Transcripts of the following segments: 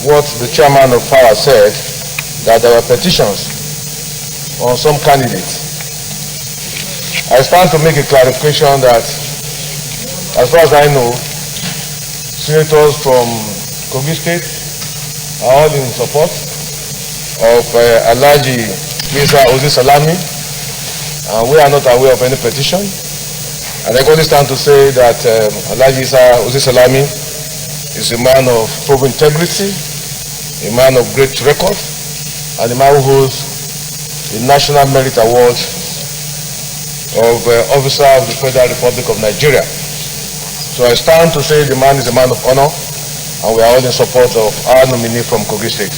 what the chairman of Power said, that there were petitions on some candidates. I stand to make a clarification that, as far as I know, senators from Kogi State are all in support of Alhaji Isa Ozi Salami, and we are not aware of any petition. And I only stand to say that Alhaji Isa Ozi Salami is a man of proven integrity, a man of great record, and a man who holds the National Merit Award of Officer of the Federal Republic of Nigeria. So I stand to say the man is a man of honor, and we are all in support of our nominee from Kogi State.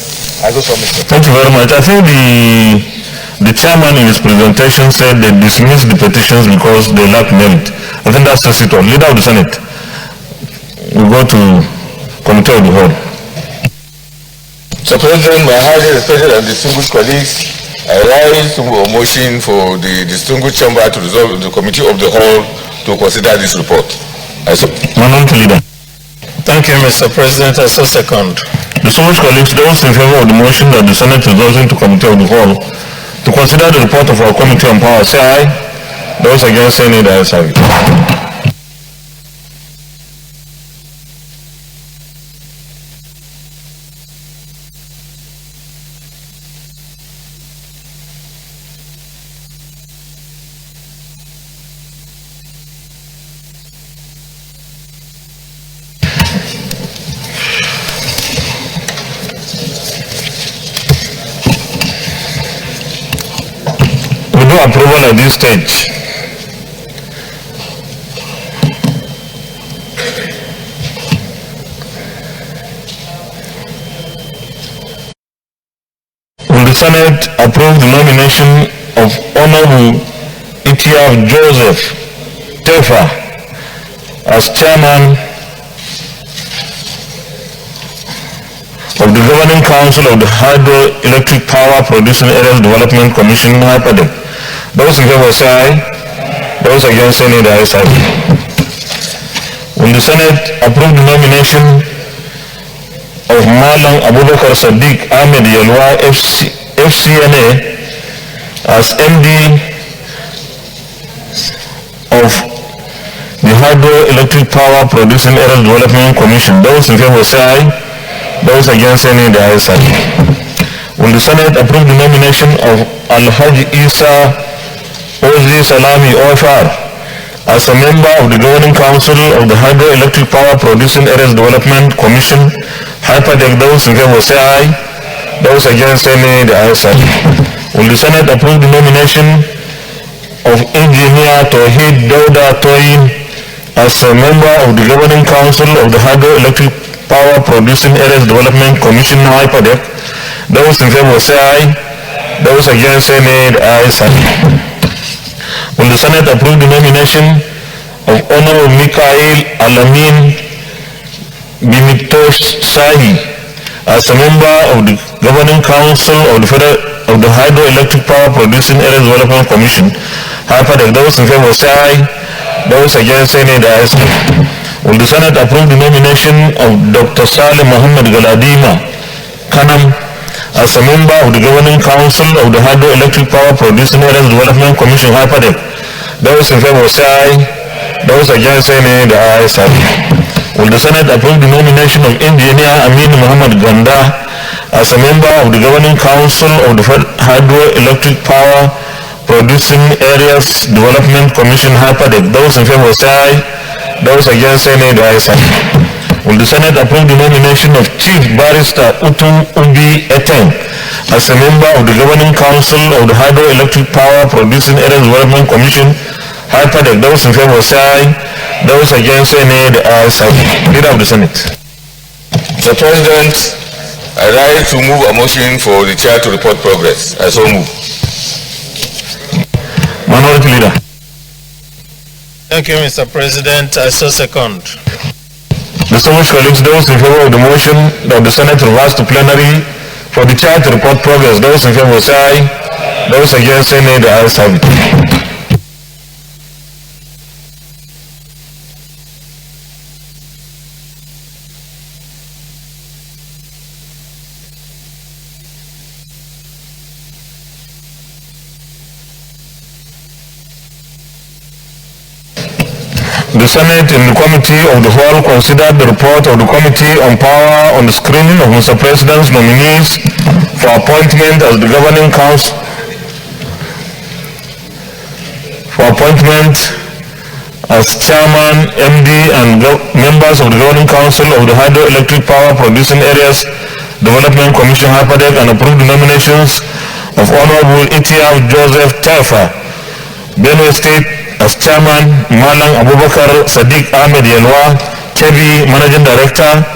I do submit. Thank you very much. I think the chairman in his presentation said they dismissed the petitions because they lack merit. I think that's just it all. Leader of the Senate, we go to Committee of the Whole. Mr. President, my highly respected and distinguished colleagues, I rise to a motion for the distinguished chamber to resolve the Committee of the Whole to consider this report. Leader. Thank you, Mr. President. I so second. Distinguished colleagues, those in favor of the motion that the Senate resolves into Committee of the Whole to consider the report of our Committee on Power, say aye. Those against, say nay. The ayes have it. Approval at this stage. Will the Senate approve the nomination of Honorable Itiaf Joseph Tefa as chairman of the Governing Council of the Hydroelectric Power Producing Areas Development Commission, HYPADEC? Those in favor say aye. Those against, say nay. The ayes have it. Will the Senate approve the nomination of Malam Abubakar Sadiq Ahmed Yalwa FCNA as MD of the Hydroelectric Power Producing Areas Development Commission? Those in favor say aye. Those against, say nay. The ayes have it. Will the Senate approve the nomination of Alhaji Isa Ozi Salami OFR as a member of the Governing Council of the Hydroelectric Power Producing Areas Development Commission, HYPADEC? Those in favor say aye. Those against, say nay. The ayes have it. Will the Senate approve the nomination of Engineer Tohid Dauda Toyin as a member of the Governing Council of the Hydroelectric Power Producing Areas Development Commission, HYPADEC? Those in favor say aye. Those against, say nay. The ayes have it. Will the Senate approve the nomination of Honorable Mikhail Alamin Bimitosh Sahi as a member of the Governing Council of the Hydroelectric Power Producing Areas Development Commission, HYPADEC? Those in favor say aye. Those against, say nay. The ayes have it. Will the Senate approve the nomination of Dr. Saleh Muhammad Galadima Kanam as a member of the Governing Council of the Hydroelectric Power Producing Areas Development Commission, HYPADEC? Those in favor say aye. Those against, say nay. The ayes have it. Will the Senate approve the nomination of Engineer Amin Muhammad Ganda as a member of the Governing Council of the Hydroelectric Power Producing Areas Development Commission, HYPADEC? Those in favor say aye. Those against, say nay. The ayes have it. Will the Senate approve the nomination of Chief Barrister Utum Ubi Eteng as a member of the Governing Council of the Hydroelectric Power Producing Areas Development Commission, HYPADEC? Those in favor say aye. Those against, say nay. The ayes have it. Leader of the Senate. Mr. President, I rise to move a motion for the chair to report progress. I so move. Minority Leader. Thank you, Mr. President. I so second. Distinguished colleagues, those in favor of the motion that the Senate reverse to plenary for the chair to report progress, those in favor say aye. Those against, say nay. The ayes have it. The Senate in the Committee of the Whole considered the report of the Committee on Power on the screening of Mr. President's nominees for appointment as the Governing Council as Chairman, MD, and members of the Governing Council of the Hydroelectric Power Producing Areas Development Commission (HYPADEC) and approved the nominations of Honorable Itiaf Joseph Tefa, Benue State, as Chairman, Malang Abubakar Sadiq Ahmed Yelwa, Kebi, Managing Director,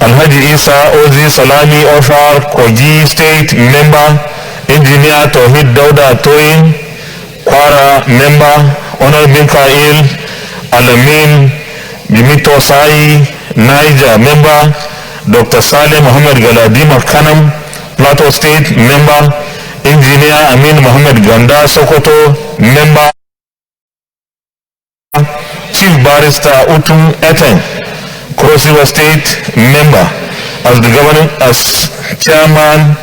Alhaji Isa Ozi Salami Ofar, Kogi State, Member, Engineer Tawhid Dauda Toyin, Kwara, Member, Honorable Mikael Alamin Bimito Sai, Niger, Member, Dr. Saleh Mohammed Galadima Kanam, Plateau State, Member, Engineer Amin Mohammed Ganda, Sokoto, Member, Chief Barrister Utum Eten, Cross River State, Member, as Chairman,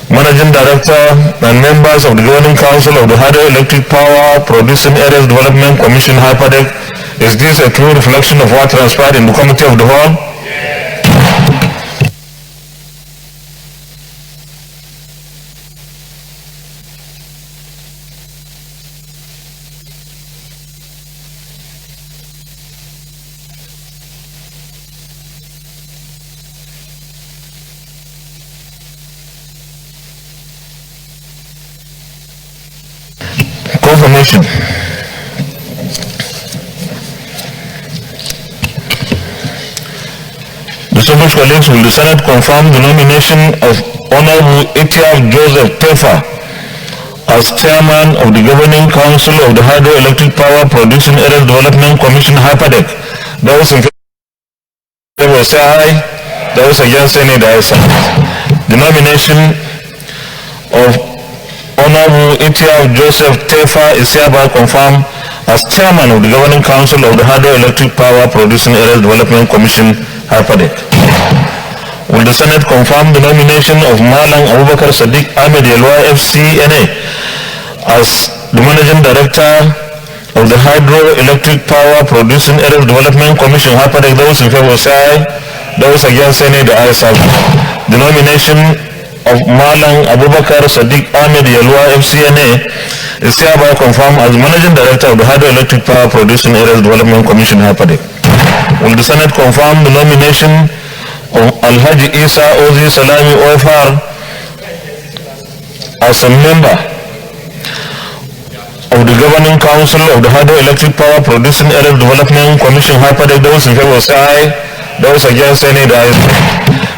Managing Director, and members of the Governing Council of the Hydroelectric Power Producing Areas Development Commission (HYPADEC). Is this a true reflection of what transpired in the Committee of the Whole? Confirmation. Distinguished colleagues, will the Senate confirm the nomination of Honorable Itiaf Joseph Tefa as Chairman of the Governing Council of the Hydroelectric Power Producing Areas Development Commission (HYPADEC)? Those in favor say aye. Those against say nay. The nomination of Honorable Itiaf Joseph Tefa is hereby confirmed as Chairman of the Governing Council of the Hydroelectric Power Producing Areas Development Commission (HYPADEC). Will the Senate confirm the nomination of Malang Abubakar Sadiq Ahmed Yelwa FCNA as the Managing Director of the Hydroelectric Power Producing Areas Development Commission (HYPADEC)? Those in favor say aye. Those against say nay. The ayes have it. The nomination of Malang Abubakar Sadiq Ahmed Yelwa FCNA is hereby confirmed as Managing Director of the Hydroelectric Power Producing Areas Development Commission (HYPADEC). Will the Senate confirm the nomination of Alhaji Isa Ozi Salami Ofar as a member of the Governing Council of the Hydroelectric Power Producing Areas Development Commission (HYPADEC)? Those in favor say aye. Those against say nay.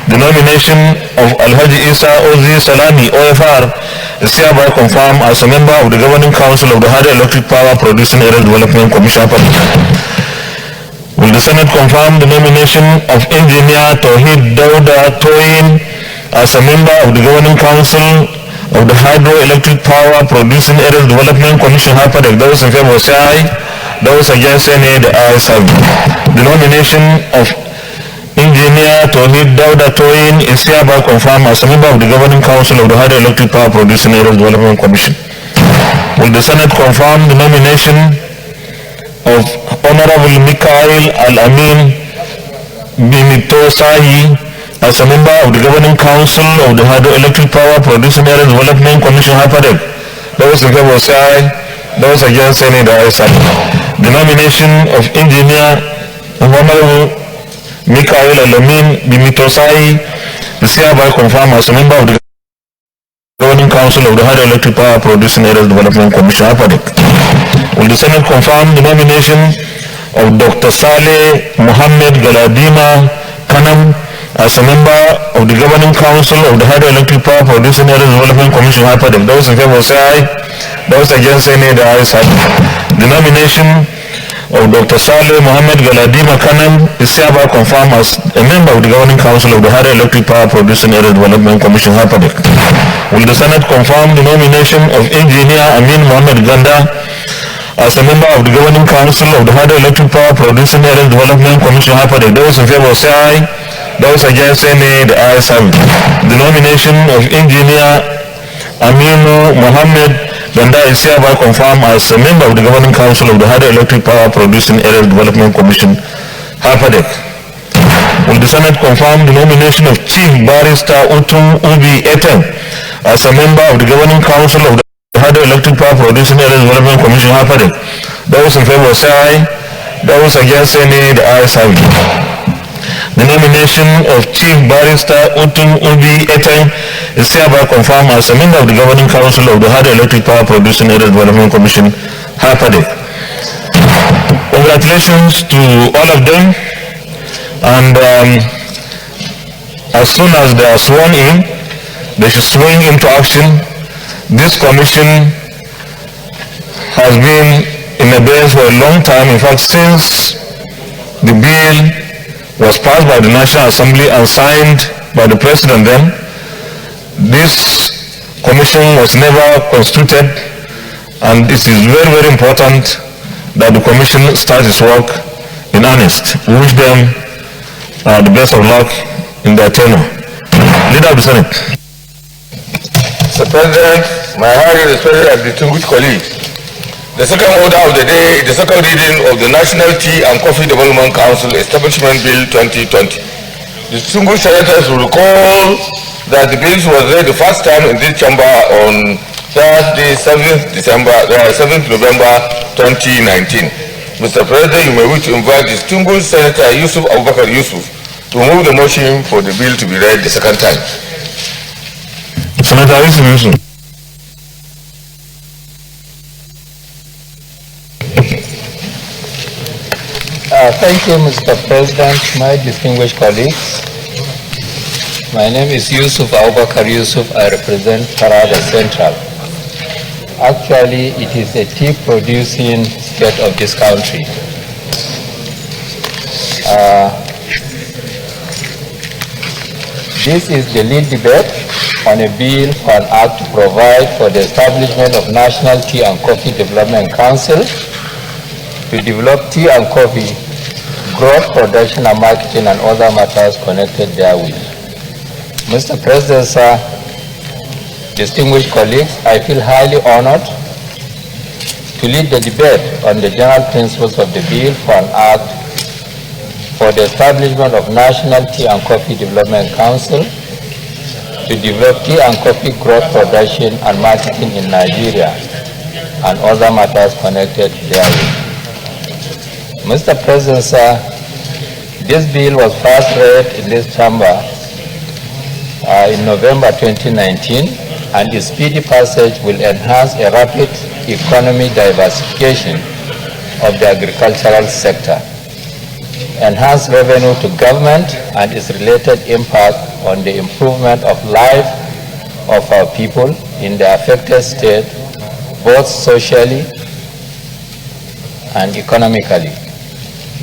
The nomination of Alhaji Isa Ozi Salami OFR is hereby confirmed as a member of the Governing Council of the Hydroelectric Power Producing Areas Development Commission (HYPADEC). Will the Senate confirm the nomination of Engineer Tawhid Dauda Toyin as a member of the Governing Council of the Hydroelectric Power Producing Areas Development Commission (HYPADEC)? Those in favor say aye. Those against say nay. The ayes have it. The nomination of Engineer Tawhid Dauda Toyin is hereby confirmed as a member of the Governing Council of the Hydroelectric Power Producing Areas Development Commission. Will the Senate confirm the nomination of Honorable Mikael Alamin Bimito Sai as a member of the Governing Council of the Hydroelectric Power Producing Areas Development Commission (HYPADEC)? Those in favor say aye. Those against say nay. The ayes have it. The nomination of Engineer Honorable Mikael Alamin Bimito Sai is hereby confirmed as a member of the Governing Council of the Hydroelectric Power Producing Areas Development Commission (HYPADEC). Will the Senate confirm the nomination of Dr. Saleh Mohammed Galadima Kanam as a member of the Governing Council of the Hydroelectric Power Producing Areas Development Commission (HYPADEC)? Those in favor say aye. Those against say nay. The ayes have it. The nomination of Dr. Saleh Mohammed Galadima Kanam is hereby confirmed as a member of the Governing Council of the Hydroelectric Power Producing Areas Development Commission (HYPADEC). Will the Senate confirm the nomination of Engineer Amin Mohammed Ganda as a member of the Governing Council of the Hydroelectric Power Producing Areas Development Commission (HYPADEC)? Those in favor say aye. Those against say nay. The ayes have it. The nomination of Engineer Aminu Mohammed Banda is hereby confirmed as a member of the Governing Council of the Hydroelectric Power Producing Areas Development Commission, HAPADEC. Will the Senate confirm the nomination of Chief Barrister Utum Ubi Eteng as a member of the Governing Council of the Hydroelectric Power Producing Areas Development Commission, HAPADEC? Those in favor say aye. Those against say nay. The ayes have it. The nomination of Chief Barrister Utum Ubi Eteng is hereby confirmed as a member of the Governing Council of the Hydroelectric Power Producing Areas Development Commission, HAPADEC. Congratulations to all of them, and as soon as they are sworn in, they should swing into action. This commission has been in abeyance for a long time. In fact, since the bill was passed by the National Assembly and signed by the President then, this commission was never constituted, and it is very, very important that the commission starts its work in earnest. We wish them the best of luck in their tenure. Leader of the Senate. Mr. President, my highly respected and distinguished colleagues, the second order of the day is the second reading of the National Tea and Coffee Development Council Establishment Bill 2020. Distinguished senators will recall that the bill was read the first time in this chamber on Thursday, 7th November 2019. Mr. President, you may wish to invite distinguished Senator Yusuf Abubakar Yusuf to move the motion for the bill to be read the second time. Senator Yusuf. Thank you, Mr. President, my distinguished colleagues. My name is Yusuf Abubakar Yusuf. I represent Taraba Central. Actually, it is a tea-producing state of this country. This is the lead debate on a bill for an act to provide for the establishment of National Tea and Coffee Development Council to develop tea and coffee, growth, production and marketing, and other matters connected therewith. Mr. President, sir, distinguished colleagues, I feel highly honored to lead the debate on the general principles of the bill for an act for the establishment of National Tea and Coffee Development Council to develop tea and coffee growth, production and marketing in Nigeria and other matters connected therewith. Mr. President, sir, this bill was first read in this chamber in November 2019, and its speedy passage will enhance a rapid economic diversification of the agricultural sector, enhance revenue to government and its related impact on the improvement of life of our people in the affected state, both socially and economically.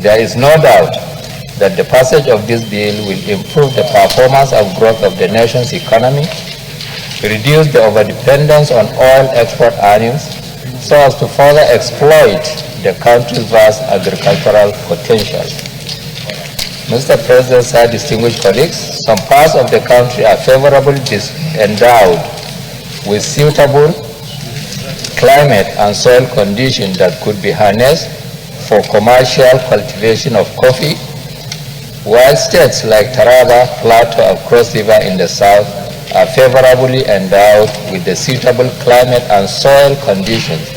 There is no doubt that the passage of this bill will improve the performance and growth of the nation's economy, reduce the overdependence on oil export earnings, so as to further exploit the country's vast agricultural potential. Mr. President, sir, distinguished colleagues, some parts of the country are favorably endowed with suitable climate and soil conditions that could be harnessed for commercial cultivation of coffee, while states like Taraba, Plateau, and Cross River in the south are favorably endowed with the suitable climate and soil conditions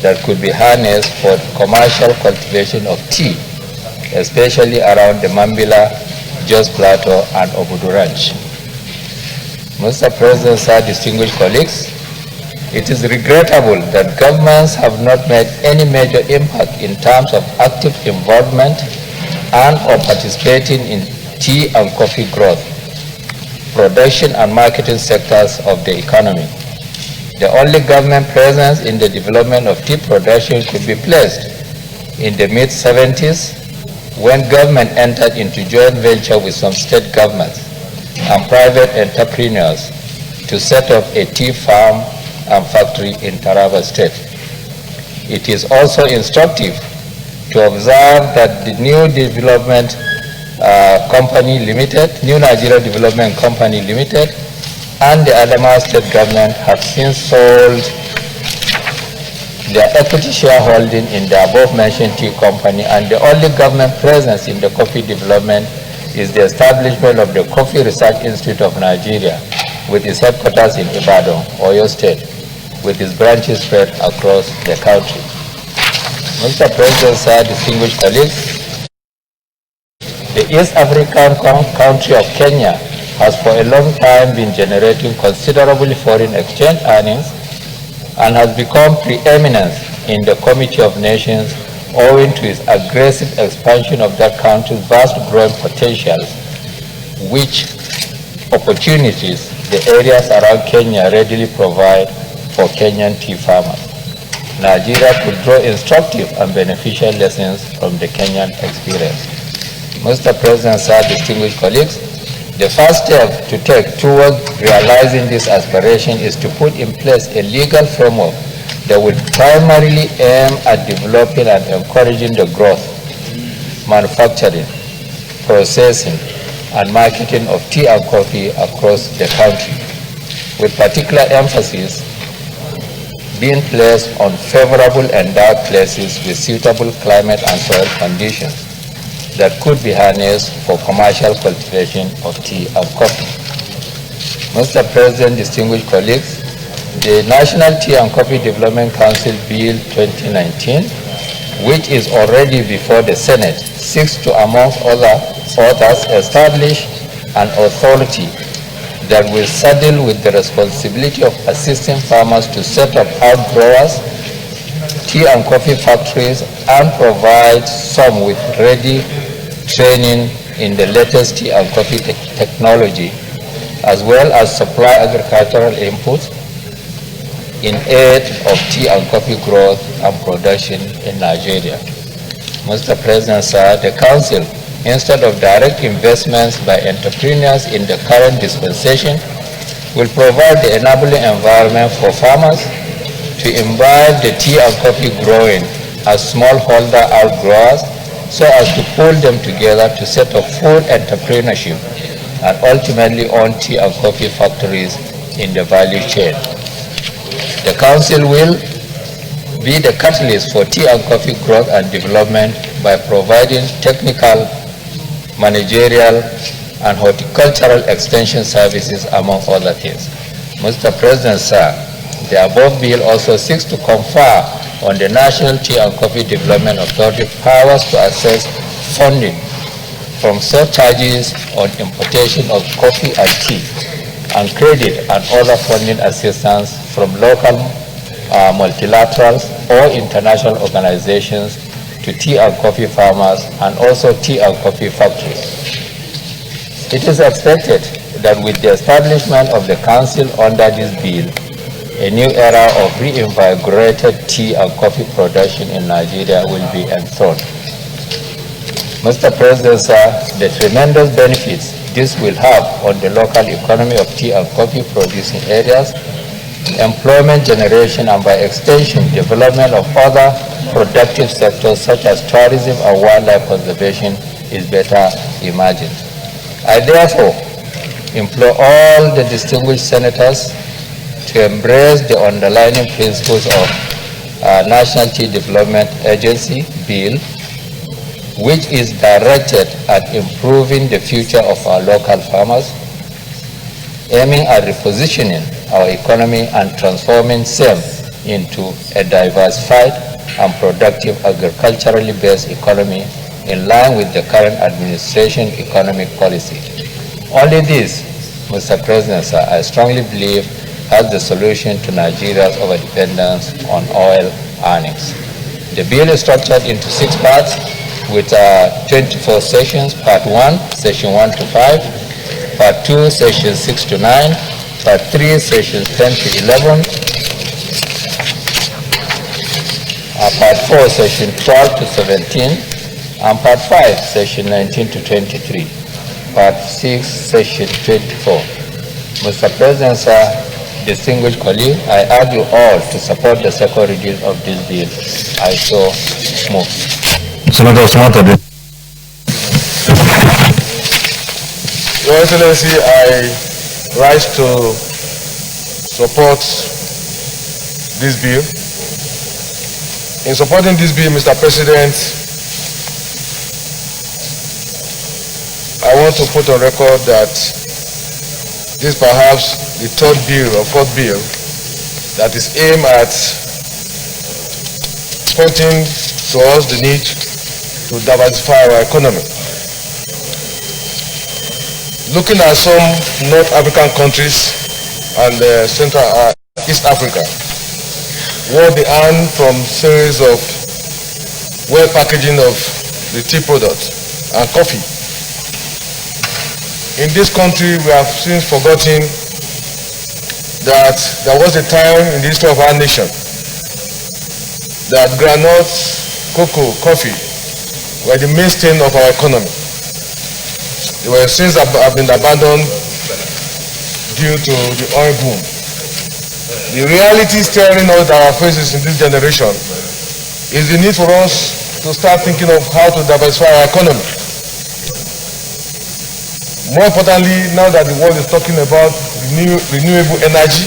that could be harnessed for commercial cultivation of tea, especially around the Mambila, Jos Plateau, and Obudu Ranch. Mr. President, sir, distinguished colleagues, it is regrettable that governments have not made any major impact in terms of active involvement and or participating in tea and coffee growth, production and marketing sectors of the economy. The only government presence in the development of tea production could be placed in the mid-70s when government entered into joint venture with some state governments and private entrepreneurs to set up a tea farm and factory in Taraba State. It is also instructive to observe that the New Development Company Limited, New Nigeria Development Company Limited, and the Adamawa State government have since sold their equity shareholding in the above-mentioned tea company, and the only government presence in the coffee development is the establishment of the Coffee Research Institute of Nigeria, with its headquarters in Ibadan, Oyo State, with its branches spread across the country. Mr. President, sir, distinguished colleagues, the East African country of Kenya has for a long time been generating considerable foreign exchange earnings and has become preeminent in the Committee of Nations owing to its aggressive expansion of that country's vast growing potential, which opportunities the areas around Kenya readily provide for Kenyan tea farmers. Nigeria could draw instructive and beneficial lessons from the Kenyan experience. Mr. President, sir, distinguished colleagues, the first step to take towards realizing this aspiration is to put in place a legal framework that will primarily aim at developing and encouraging the growth, manufacturing, processing, and marketing of tea and coffee across the country, with particular emphasis being placed on favorable endowed places with suitable climate and soil conditions that could be harnessed for commercial cultivation of tea and coffee. Mr. President, distinguished colleagues, the National Tea and Coffee Development Council Bill 2019, which is already before the Senate, seeks to, amongst others, establish an authority that will saddle with the responsibility of assisting farmers to set up outgrowers, tea and coffee factories, and provide some with ready training in the latest tea and coffee technology, as well as supply agricultural inputs in aid of tea and coffee growth and production in Nigeria. Mr. President, sir, the Council, instead of direct investments by entrepreneurs in the current dispensation, will provide the enabling environment for farmers to imbibe the tea and coffee growing as smallholder outgrowers, so as to pull them together to set up full entrepreneurship and ultimately own tea and coffee factories in the value chain. The Council will be the catalyst for tea and coffee growth and development by providing technical, managerial, and horticultural extension services, among other things. Mr. President, sir, the above bill also seeks to confer on the National Tea and Coffee Development Authority powers to access funding from surcharges on importation of coffee and tea, and credit and other funding assistance from local multilaterals or international organizations to tea and coffee farmers and also tea and coffee factories. It is expected that with the establishment of the Council under this bill, a new era of reinvigorated tea and coffee production in Nigeria will be enthroned. Mr. President, sir, the tremendous benefits this will have on the local economy of tea and coffee producing areas, employment generation, and by extension, development of other productive sectors such as tourism and wildlife conservation is better imagined. I therefore implore all the distinguished senators to embrace the underlying principles of National Tea Development Agency Bill, which is directed at improving the future of our local farmers, aiming at repositioning our economy and transforming SEM into a diversified and productive agriculturally based economy in line with the current administration economic policy. Only this, Mr. President, sir, I strongly believe as the solution to Nigeria's overdependence on oil earnings. The bill is structured into 6 parts with 24 sections. Part 1, Section 1 to 5. Part 2, Sections 6 to 9. Part 3, Sections 10 to 11. Part 4, Section 12 to 17. And Part 5, Section 19 to 23. Part 6, Section 24. Mr. President, sir, distinguished colleagues, I urge you all to support the second reading of this bill. I so move. Senator Osman. Your Excellency, I rise to support this bill In supporting this bill, Mr. President, I want to put on record that this is perhaps the third bill or fourth bill that is aimed at pointing to us the need to diversify our economy. Looking at some North African countries and Central East Africa, what they earn from series of well packaging of the tea products and coffee. In this country, we have since forgotten that there was a time in the history of our nation that granules, cocoa, coffee were the mainstay of our economy. They were since have been abandoned due to the oil boom. The reality staring us at our faces in this generation is the need for us to start thinking of how to diversify our economy. More importantly, now that the world is talking about renewable energy,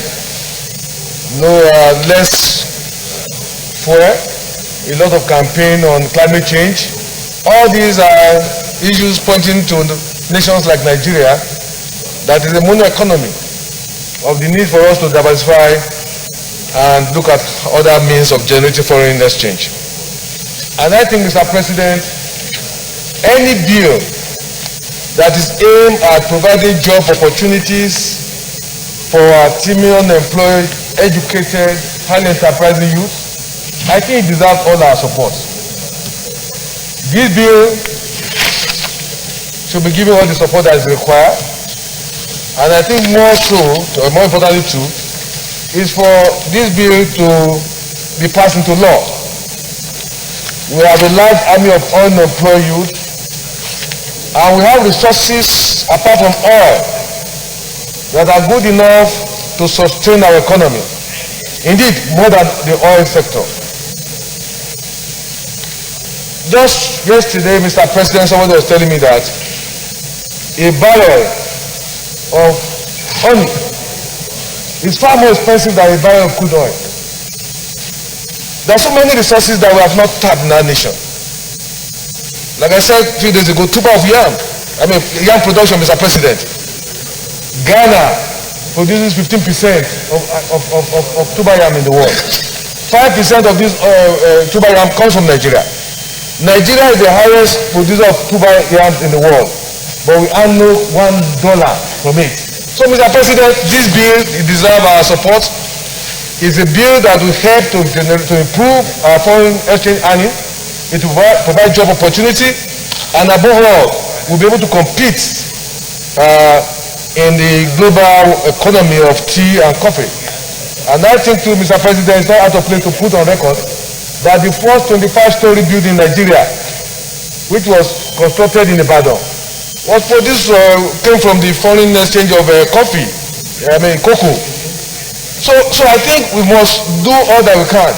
less fuel, a lot of campaign on climate change, all these are issues pointing to nations like Nigeria that is a mono economy of the need for us to diversify and look at other means of generating foreign exchange. And I think, Mr. President, any bill that is aimed at providing job opportunities for our teeming, unemployed, educated, highly enterprising youth, I think it deserves all our support. This bill should be given all the support that is required, and I think more so, or more importantly too, is for this bill to be passed into law. We have a large army of unemployed youth, and we have resources apart from oil that are good enough to sustain our economy. Indeed, more than the oil sector. Just yesterday, Mr. President, somebody was telling me that a barrel of honey is far more expensive than a barrel of crude oil. There are so many resources that we have not tapped in our nation. Like I said a few days ago, tuber of yam. Yam production, Mr. President. Ghana produces 15% of tuber yam in the world. 5% of this tuber yam comes from Nigeria. Nigeria is the highest producer of tuber yam in the world, but we earn no $1 from it. So, Mr. President, this bill deserves our support. It's a bill that will help to improve our foreign exchange earning. It will provide job opportunity, and above all, we'll be able to compete in the global economy of tea and coffee. And I think too, Mr. President, it's not out of place to put on record that the first 25-story building in Nigeria, which was constructed in Ibadan, came from the foreign exchange of coffee, cocoa. So I think we must do all that we can.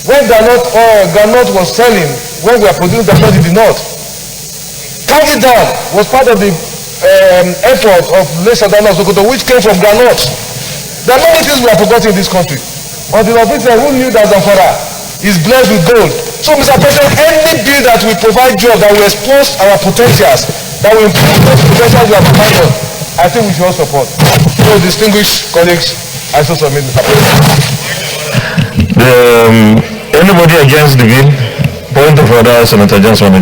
When groundnut was selling, when we are producing groundnut in the north, Kaji Dam was part of the effort of late Sadana Sokoto, which came from groundnut. There are many things we have forgotten in this country. But the officer who knew that Zamfara is blessed with gold. So, Mr. President, any bill that will provide jobs, that will expose our potentials, that will improve those potentials we have abandoned, I think we should all support. So, distinguished colleagues, I so submit, Mr. President. Anybody against the bill? Point of order, Senator Johnson.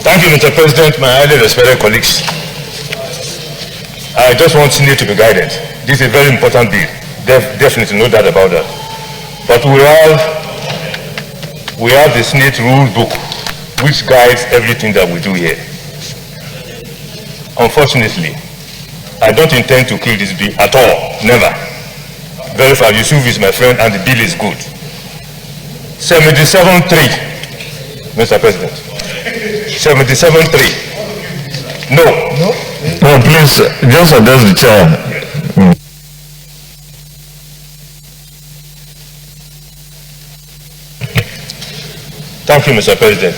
Thank you, Mr. President, my highly respected colleagues. I just want Senate to be guided. This is a very important bill. Definitely, no doubt about that. But we have the Senate rule book, which guides everything that we do here. Unfortunately, I don't intend to kill this bill at all, never. Very far, Yusuf is my friend and the bill is good. 77.3, Mr. President. 77.3. No. No, please, just address the chair. Thank you, Mr. President.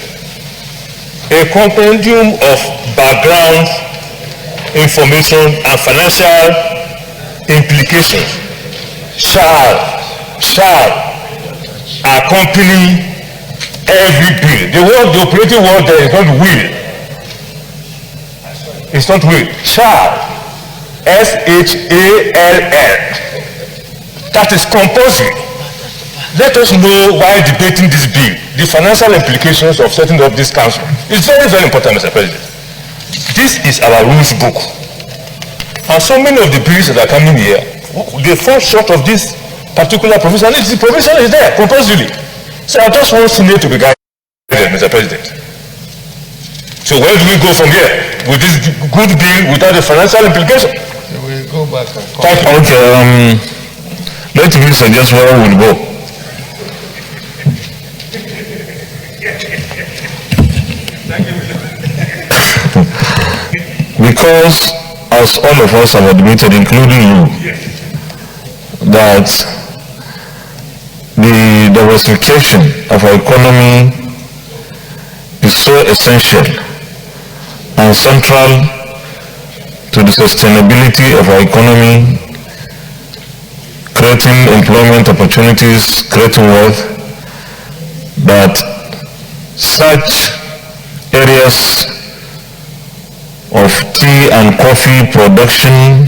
A compendium of background information and financial implications shall accompany every bill. The operating word there is not will. It's not will. Shall. S-H-A-L-L. That is compulsory. Let us know while debating this bill, the financial implications of setting up this council. It's very, very important, Mr. President. This is our rules book. And so many of the bills that are coming here, they fall short of this particular provision. The provision is there, compulsorily. So I just want Senate to be guided, Mr. President. So where do we go from here with this good bill without the financial implication? We go back and come. Okay, let me suggest where we will go. Because as all of us have admitted, including you, that the diversification of our economy is so essential and central to the sustainability of our economy, creating employment opportunities, creating wealth, that such areas of tea and coffee production,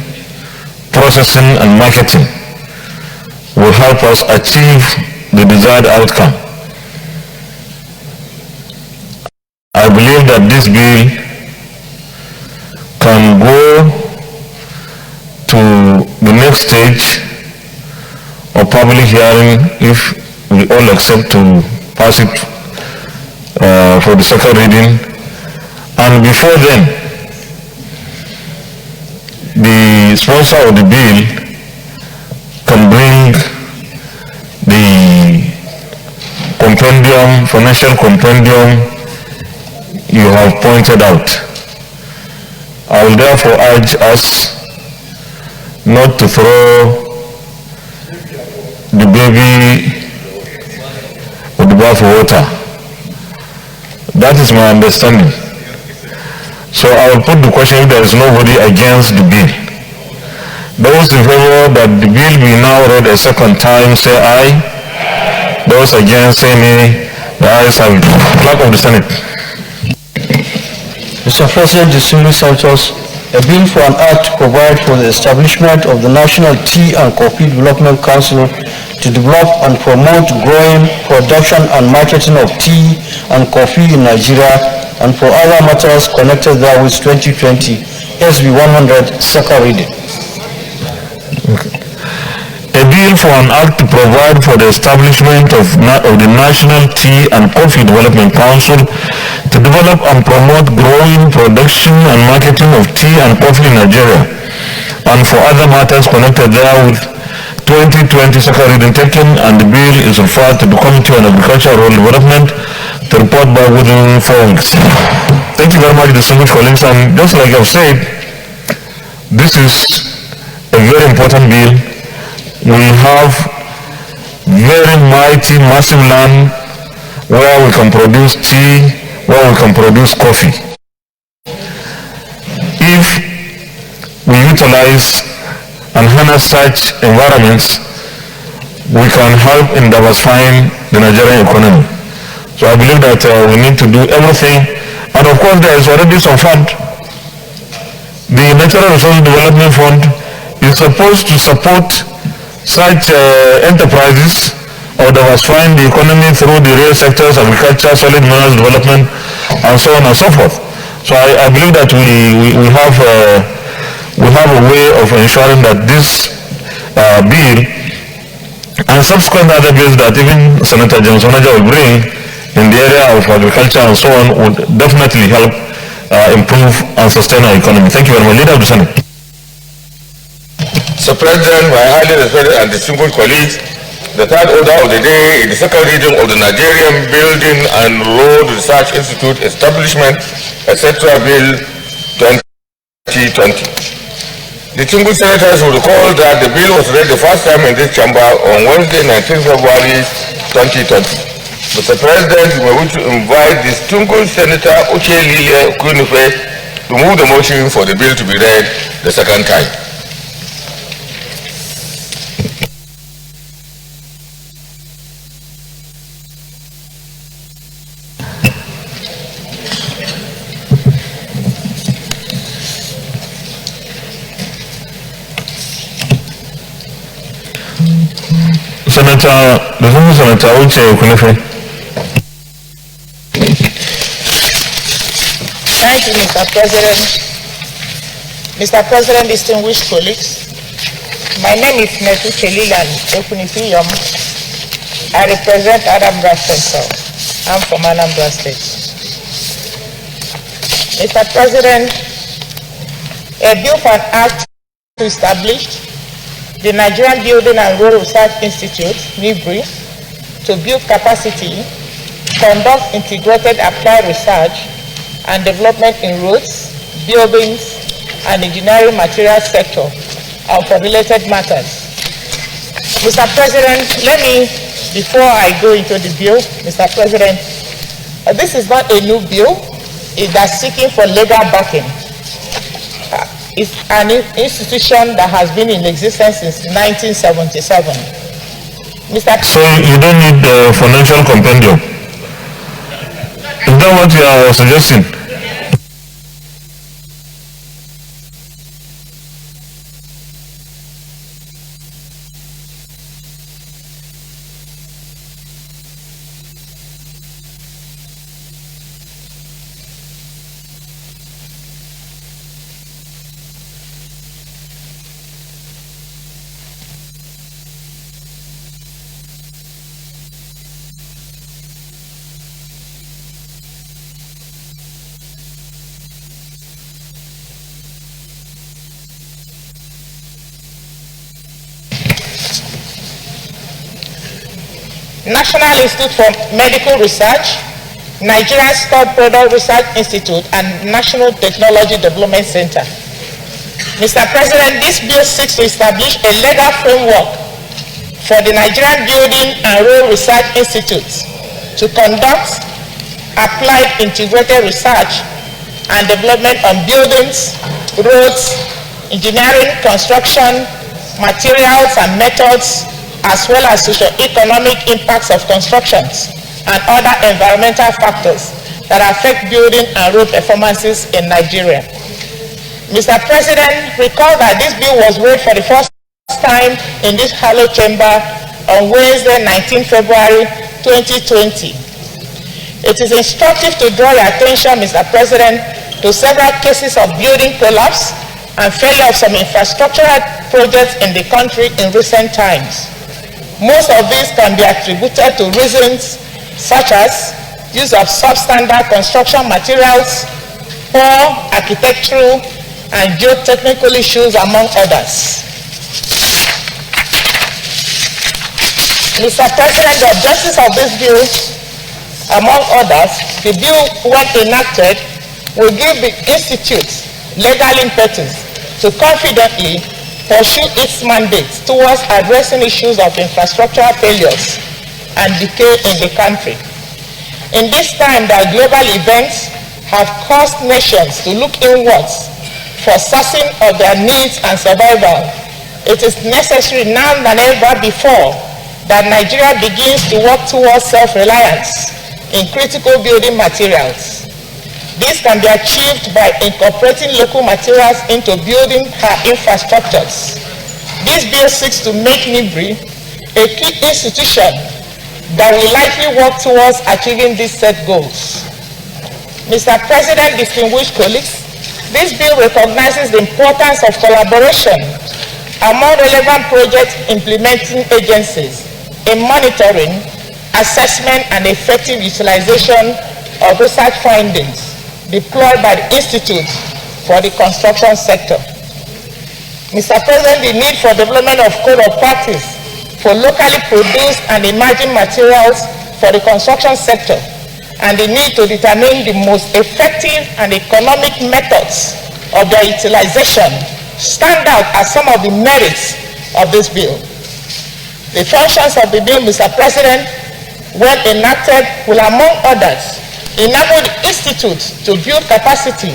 processing and marketing will help us achieve the desired outcome. I believe that this bill can go to the next stage of public hearing if we all accept to pass it for the second reading, and before then the sponsor of the bill can bring the compendium, financial compendium you have pointed out. I will therefore urge us not to throw the baby with the bathwater. That is my understanding. So I will put the question if there is nobody against the bill. Those in favor that the bill be now read a second time, say aye. Those against, say nay. The ayes have it. Clerk of the Senate. Mr. President, distinguished senators, a bill for an act to provide for the establishment of the National Tea and Coffee Development Council to develop and promote growing, production and marketing of tea and coffee in Nigeria and for other matters connected therewith 2020, SB 100, second reading. A bill for an act to provide for the establishment of the National Tea and Coffee Development Council to develop and promote growing, production and marketing of tea and coffee in Nigeria and for other matters connected therewith 2020, second reading taken, and the bill is referred to the Committee on Agriculture and Rural Development to report back within 4 weeks. Thank you very much, distinguished colleagues, and just like I've said, this is a very important bill. We have very mighty, massive land where we can produce tea, where we can produce coffee. If we utilize and harness such environments, we can help in diversifying the Nigerian economy. So I believe that we need to do everything, and of course there is already some fund. The Natural Resource Development Fund is supposed to support such enterprises or diversifying the economy through the real sectors, agriculture, solid minerals development, and so on and so forth. So I believe that we have a way of ensuring that this bill and subsequent other bills that even Senator James Onaja will bring in the area of agriculture and so on would definitely help improve and sustain our economy. Thank you very much. Leader of the Senate. Mr. President, my highly respected and distinguished colleagues, the third order of the day is the second reading of the Nigerian Building and Road Research Institute Establishment, etc. Bill 2020. Distinguished senators will recall that the bill was read the first time in this chamber on Wednesday, 19 February 2020. Mr. President, we wish to invite distinguished Senator Uche Lile Kunife to move the motion for the bill to be read the second time. Senator, the former Senator Uche Kunefe. Thank you, Mr. President. Mr. President, distinguished colleagues, my name is Netu Chelilan Ekunifiyom. I represent Anambra Central. I'm from Anambra State. Mr. President, a bill for an act to establish the Nigerian Building and Road Research Institute, NIBRI, to build capacity, conduct integrated applied research and development in roads, buildings, and engineering materials sector and for related matters. Mr. President, before I go into the bill, Mr. President, this is not a new bill. It is seeking for legal backing. It's an institution that has been in existence since 1977. So you don't need the financial compendium? Is that what you are suggesting? National Institute for Medical Research, Nigerian Stored Product Research Institute, and National Technology Development Center. Mr. President, this bill seeks to establish a legal framework for the Nigerian Building and Road Research Institute to conduct applied integrated research and development on buildings, roads, engineering, construction, materials and methods, as well as socio-economic impacts of constructions and other environmental factors that affect building and road performances in Nigeria. Mr. President, recall that this bill was read for the first time in this hallowed chamber on Wednesday, 19 February 2020. It is instructive to draw your attention, Mr. President, to several cases of building collapse and failure of some infrastructural projects in the country in recent times. Most of these can be attributed to reasons such as use of substandard construction materials, poor architectural and geotechnical issues, among others. Mr. President, the objectives of this bill, among others, the bill, when enacted, will give the Institute legal impetus to confidently pursue its mandate towards addressing issues of infrastructural failures and decay in the country. In this time that global events have caused nations to look inwards for sourcing of their needs and survival, it is necessary now than ever before that Nigeria begins to work towards self-reliance in critical building materials. This can be achieved by incorporating local materials into building her infrastructures. This bill seeks to make NIBRI a key institution that will likely work towards achieving these set goals. Mr. President, distinguished colleagues, this bill recognizes the importance of collaboration among relevant project implementing agencies in monitoring, assessment, and effective utilization of research findings deployed by the Institute for the construction sector. Mr. President, the need for development of code of practice for locally produced and emerging materials for the construction sector, and the need to determine the most effective and economic methods of their utilization stand out as some of the merits of this bill. The functions of the bill, Mr. President, when enacted, will, among others, enable the Institute to build capacity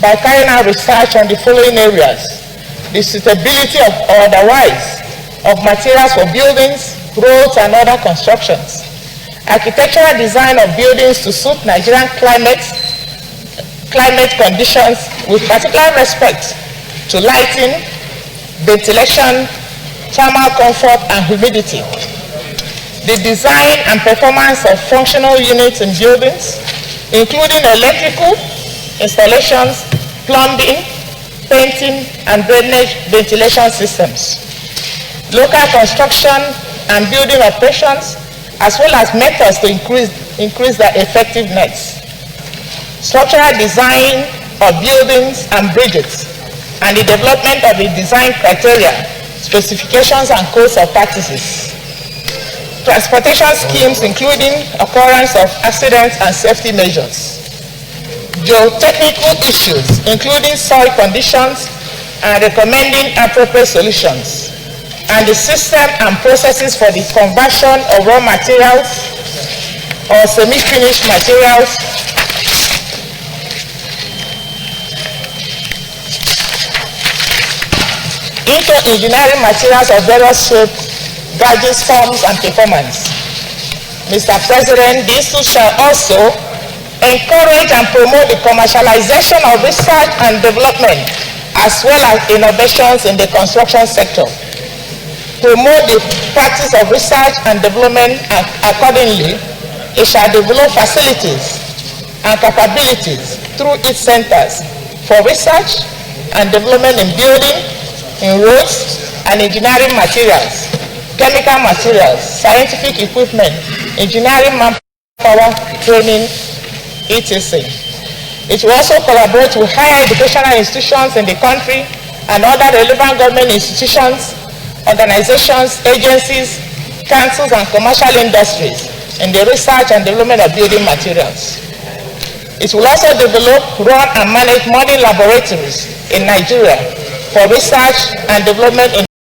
by carrying out research on the following areas: the suitability of or otherwise of materials for buildings, roads, and other constructions; architectural design of buildings to suit Nigerian climate conditions with particular respect to lighting, ventilation, thermal comfort, and humidity; the design and performance of functional units in buildings, including electrical installations, plumbing, painting, and drainage ventilation systems, local construction and building operations, as well as methods to increase their effectiveness, structural design of buildings and bridges, and the development of the design criteria, specifications, and codes of practices. Transportation schemes, including occurrence of accidents and safety measures. Geotechnical issues, including soil conditions and recommending appropriate solutions. And the system and processes for the conversion of raw materials or semi-finished materials into engineering materials of various shapes, gauges, forms, and performance. Mr. President, these two shall also encourage and promote the commercialization of research and development as well as innovations in the construction sector. Promote the practice of research and development, and accordingly, it shall develop facilities and capabilities through its centers for research and development in building, in roads and engineering materials, chemical materials, scientific equipment, engineering manpower, training, etc. It will also collaborate with higher educational institutions in the country and other relevant government institutions, organizations, agencies, councils, and commercial industries in the research and development of building materials. It will also develop, run, and manage modern laboratories in Nigeria for research and development in